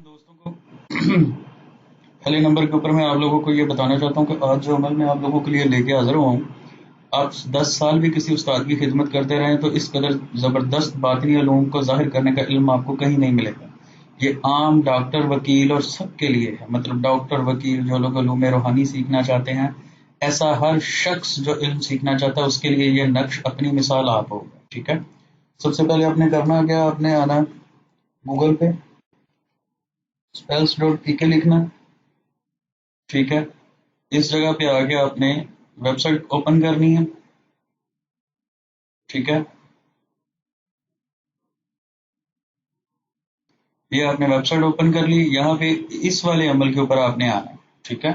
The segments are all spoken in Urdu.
دوستوں کو پہلے نمبر کے اوپر میں آپ لوگوں کو یہ بتانا چاہتا ہوں کہ آج جو عمل میں آپ لوگوں کے لیے لے کے حاضر ہوا ہوں، آپ 10 سال بھی کسی استاد کی خدمت کرتے رہیں تو اس قدر زبردست باطنی علوم کو ظاہر کرنے کا علم آپ کو کہیں نہیں ملے گا۔ یہ عام ڈاکٹر، وکیل اور سب کے لیے ہے، مطلب ڈاکٹر، وکیل، جو لوگ علوم روحانی سیکھنا چاہتے ہیں، ایسا ہر شخص جو علم سیکھنا چاہتا ہے اس کے لیے یہ نقش اپنی مثال آپ ہوگا۔ ٹھیک ہے، سب سے پہلے آپ نے کرنا کیا، آپ نے آنا گوگل پہ spells.pk لکھنا۔ ٹھیک ہے، اس جگہ پہ آگے آپ نے ویب سائٹ اوپن کرنی ہے۔ ٹھیک ہے، یہ آپ نے ویب سائٹ اوپن کر لی، یہاں پہ اس والے عمل کے اوپر آپ نے آنا ہے۔ ٹھیک ہے،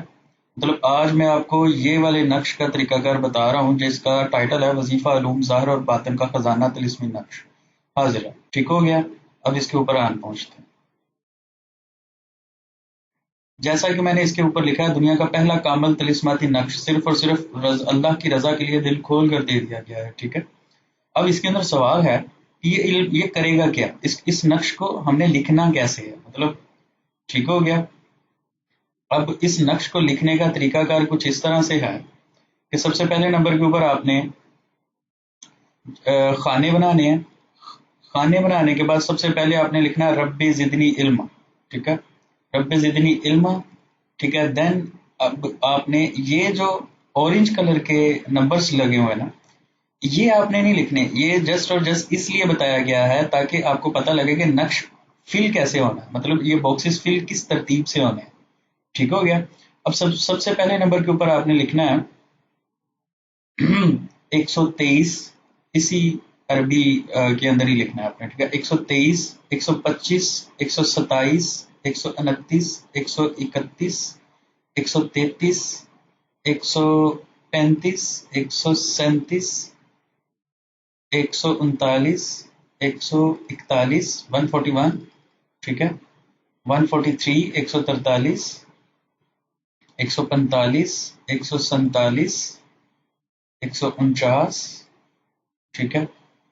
مطلب آج میں آپ کو یہ والے نقش کا طریقہ کار بتا رہا ہوں جس کا ٹائٹل ہے وظیفہ علوم ظاہر اور باطن کا خزانہ طلسمی نقش حاضر ہے۔ ٹھیک ہو گیا، اب اس کے اوپر آن پہنچتے ہیں۔ جیسا کہ میں نے اس کے اوپر لکھا ہے، دنیا کا پہلا کامل طلسماتی نقش صرف اور صرف اللہ کی رضا کے لیے دل کھول کر دے دیا گیا ہے۔ ٹھیک ہے، اب اس کے اندر سوال ہے کہ یہ علم یہ کرے گا کیا، اس نقش کو ہم نے لکھنا کیسے ہے، مطلب ٹھیک ہو گیا۔ اب اس نقش کو لکھنے کا طریقہ کار کچھ اس طرح سے ہے کہ سب سے پہلے نمبر کے اوپر آپ نے خانے بنانے ہیں۔ خانے بنانے کے بعد سب سے پہلے آپ نے لکھنا ہے رب زدنی علم۔ ٹھیک ہے، رب زدنی علم۔ ٹھیک ہے، دین اب آپ نے یہ جو اورنج کلر کے نمبرز لگے ہوئے نا، یہ آپ نے نہیں لکھنے، یہ جسٹ اور جسٹ اس لیے بتایا گیا ہے تاکہ آپ کو پتہ لگے کہ نقش فل کیسے ہونا ہے، مطلب یہ باکسز فل کس ترتیب سے ہونے ہیں۔ ٹھیک ہو گیا، اب سب سے پہلے نمبر کے اوپر آپ نے لکھنا ہے 123، اسی عربی کے اندر ہی لکھنا ہے آپ نے۔ ٹھیک ہے، 123، 125، 127، 129، 131، 133، 135، 137، 139، 141، 141۔ ٹھیک ہے، 143، 143، 145، 147، 149۔ ٹھیک ہے،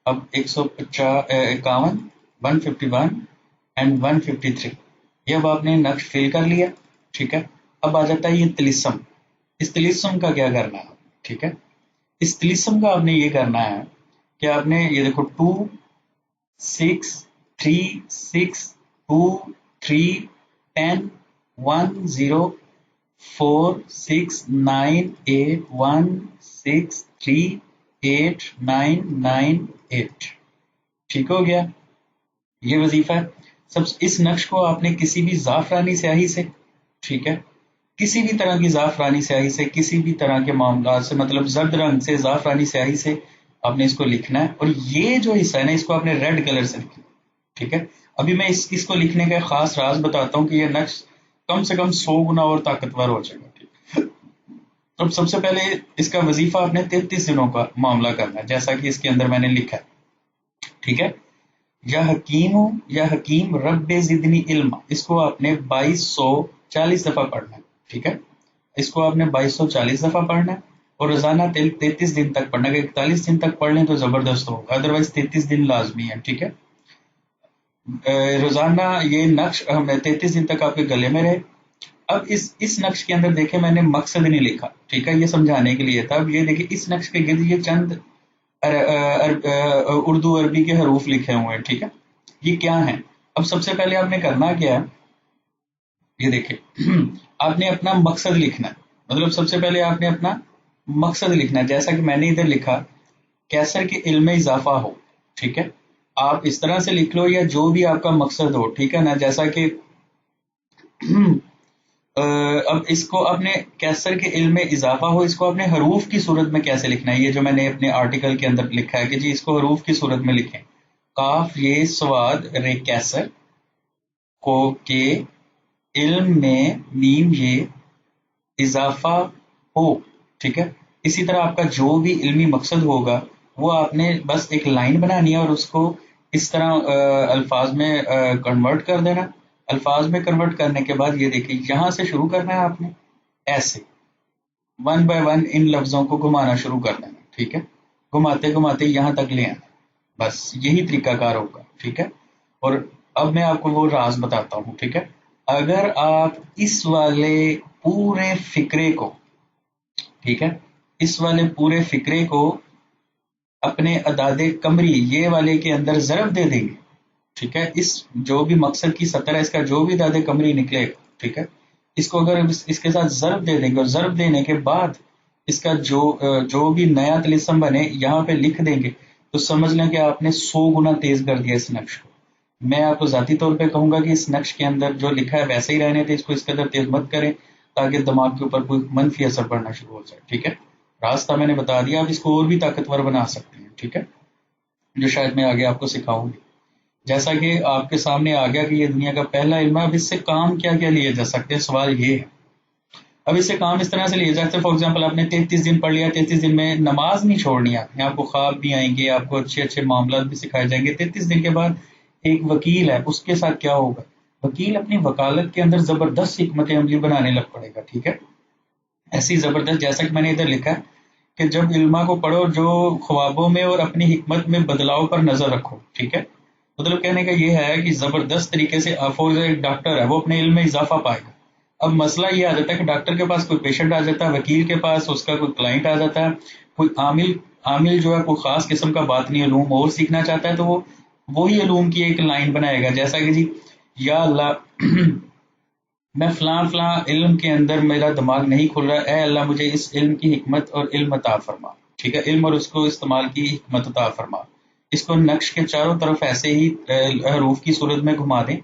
اب 151، 151 اینڈ 153، یہ اب آپ نے نقش فل کر لیا۔ ٹھیک ہے، اب آ جاتا ہے یہ طلسم۔ اس طلسم کا کیا کرنا ہے؟ ٹھیک ہے، اس طلسم کا آپ نے یہ کرنا ہے کہ آپ نے یہ دیکھو 2 6 3 6 2 3 10 1 0 4 6 9 8 1 6 3 8 9 9 8۔ ٹھیک ہو گیا، یہ وظیفہ ہے۔ اس نقش کو آپ نے کسی بھی زعفرانی سیاہی سے، ٹھیک ہے، کسی بھی طرح کی زعفرانی سیاہی سے، کسی بھی طرح کے معاملات سے، مطلب زرد رنگ سے، زعفرانی سیاہی سے آپ نے اس کو لکھنا ہے، اور یہ جو حصہ ہے نا اس کو آپ نے ریڈ کلر سے لکھنا ہے۔ ٹھیک ہے، ابھی میں اس کو لکھنے کا خاص راز بتاتا ہوں کہ یہ نقش کم سے کم 100 گنا اور طاقتور ہو جائے گا۔ اب سب سے پہلے اس کا وظیفہ آپ نے 33 دنوں کا معاملہ کرنا ہے، جیسا کہ اس کے اندر میں نے لکھا ہے۔ ٹھیک ہے، یا حکیم ہوں یا حکیم رب زدنی علم، اس کو آپ نے 2240 دفعہ پڑھنا ہے۔ ٹھیک ہے، اس کو آپ نے 2240 دفعہ پڑھنا ہے، اور روزانہ 33 دن تک پڑھنا ہے۔ 41 دن تک پڑھ لیں تو زبردست ہوگا، ادروائز 33 دن لازمی ہے۔ ٹھیک ہے، روزانہ یہ نقش 33 دن تک آپ کے گلے میں رہے۔ اب اس نقش کے اندر دیکھیں میں نے مقصد نہیں لکھا، ٹھیک ہے، یہ سمجھانے کے لیے تھا۔ اب یہ دیکھیں اس نقش کے گرد یہ چند اردو عربی کے حروف لکھے ہوئے ہیں۔ ٹھیک ہے، یہ کیا ہیں؟ اب سب سے پہلے آپ نے کرنا کیا ہے، یہ دیکھیں آپ نے اپنا مقصد لکھنا ہے، مطلب سب سے پہلے آپ نے اپنا مقصد لکھنا ہے، جیسا کہ میں نے ادھر لکھا کیسر کے علم میں اضافہ ہو۔ ٹھیک ہے، آپ اس طرح سے لکھ لو یا جو بھی آپ کا مقصد ہو، ٹھیک ہے نا، جیسا کہ اب اس کو آپ نے کیسر کے علم میں اضافہ ہو، اس کو آپ نے حروف کی صورت میں کیسے لکھنا ہے، یہ جو میں نے اپنے آرٹیکل کے اندر لکھا ہے کہ جی اس کو حروف کی صورت میں لکھیں، کاف یہ سواد رے کیسر کو کے علم میں میم یہ اضافہ ہو۔ ٹھیک ہے، اسی طرح آپ کا جو بھی علمی مقصد ہوگا وہ آپ نے بس ایک لائن بنانی ہے اور اس کو اس طرح الفاظ میں کنورٹ کر دینا۔ الفاظ میں کنورٹ کرنے کے بعد یہ دیکھیں یہاں سے شروع کرنا ہے آپ نے، ایسے 1 بائی 1 ان لفظوں کو گھمانا شروع کر دینا۔ ٹھیک ہے، گھماتے گھماتے یہاں تک لے آنا، بس یہی طریقہ کار ہوگا۔ ٹھیک ہے، اور اب میں آپ کو وہ راز بتاتا ہوں۔ ٹھیک ہے، اگر آپ اس والے پورے فکرے کو، ٹھیک ہے، اس والے پورے فکرے کو اپنے اعداد قمری یہ والے کے اندر ضرب دے دیں گے، ٹھیک ہے، اس جو بھی مقصد کی سطر ہے اس کا جو بھی اعداد قمری نکلے گا، ٹھیک ہے، اس کو اگر اس کے ساتھ ضرب دے دیں گے اور ضرب دینے کے بعد اس کا جو بھی نیا طلسم بنے یہاں پہ لکھ دیں گے، تو سمجھ لیں کہ آپ نے 100 گنا تیز کر دیا اس نقش کو۔ میں آپ کو ذاتی طور پہ کہوں گا کہ اس نقش کے اندر جو لکھا ہے ویسے ہی رہنے تھے، اس کو اس قدر تیز مت کریں تاکہ دماغ کے اوپر کوئی منفی اثر پڑنا شروع ہو جائے، ٹھیک ہے۔ راستہ میں نے بتا دیا، آپ اس کو اور بھی طاقتور بنا سکتے ہیں، ٹھیک ہے، جو شاید میں آگے آپ کو سکھاؤں گی۔ جیسا کہ آپ کے سامنے آ گیا کہ یہ دنیا کا پہلا علم ہے، اب اس سے کام کیا کیا لیے جا سکتے ہیں، سوال یہ ہے۔ اب اس سے کام اس طرح سے لیے جاتے ہیں، فار ایگزامپل آپ نے 33 دن پڑھ لیا، 33 دن میں نماز نہیں چھوڑنی، آپ کو خواب بھی آئیں گے، آپ کو اچھے اچھے معاملات بھی سکھائے جائیں گے۔ 33 دن کے بعد ایک وکیل ہے، اس کے ساتھ کیا ہوگا؟ وکیل اپنی وکالت کے اندر زبردست حکمت عملی بنانے لگ پڑے گا، ٹھیک ہے، ایسی زبردست، جیسا کہ میں نے ادھر لکھا ہے کہ جب علما کو پڑھو جو خوابوں میں اور اپنی حکمت میں بدلاؤ پر نظر رکھو، ٹھیک ہے، مطلب کہنے کا یہ ہے کہ زبردست طریقے سے افورز ایک ڈاکٹر ہے وہ اپنے علم میں اضافہ پائے گا۔ اب مسئلہ یہ آ جاتا ہے کہ ڈاکٹر کے پاس کوئی پیشنٹ آ جاتا ہے، وکیل کے پاس اس کا کوئی کلائنٹ آ جاتا ہے، کوئی عامل جو ہے کوئی خاص قسم کا باطنی علوم اور سیکھنا چاہتا ہے، تو وہ وہی علوم کی ایک لائن بنائے گا، جیسا کہ جی یا اللہ میں فلاں فلاں علم کے اندر میرا دماغ نہیں کھل رہا، اے اللہ مجھے اس علم کی حکمت اور علم عطا فرما، ٹھیک ہے، علم اور اس کو استعمال کی حکمت عطا فرما۔ اس کو نقش کے چاروں طرف ایسے ہی حروف کی صورت میں گھما دیں،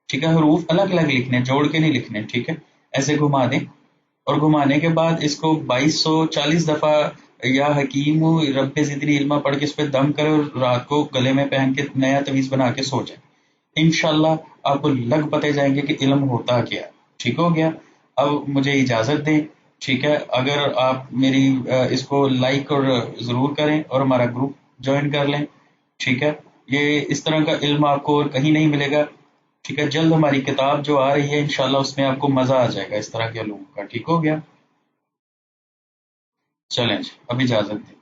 ٹھیک ہے، حروف الگ الگ لکھنے، جوڑ کے نہیں لکھنے، ٹھیک ہے، ایسے گھما دیں، اور گھمانے کے بعد اس کو 2240 دفعہ یا حکیم رب زدنی علما پڑھ کے اس پہ دم کرے اور رات کو گلے میں پہن کے نیا تعویذ بنا کے سو جائے، انشاءاللہ آپ کو لگ پتے جائیں گے کہ علم ہوتا کیا ہے، ٹھیک ہو گیا۔ اب مجھے اجازت دیں، ٹھیک ہے، اگر آپ میری اس کو لائک اور ضرور کریں اور ہمارا گروپ جوائن کر لیں، ٹھیک ہے، یہ اس طرح کا علم آپ کو اور کہیں نہیں ملے گا، ٹھیک ہے، جلد ہماری کتاب جو آ رہی ہے انشاءاللہ اس میں آپ کو مزہ آ جائے گا اس طرح کے علوم کا، ٹھیک ہو گیا، چلیں جی اب اجازت دیں۔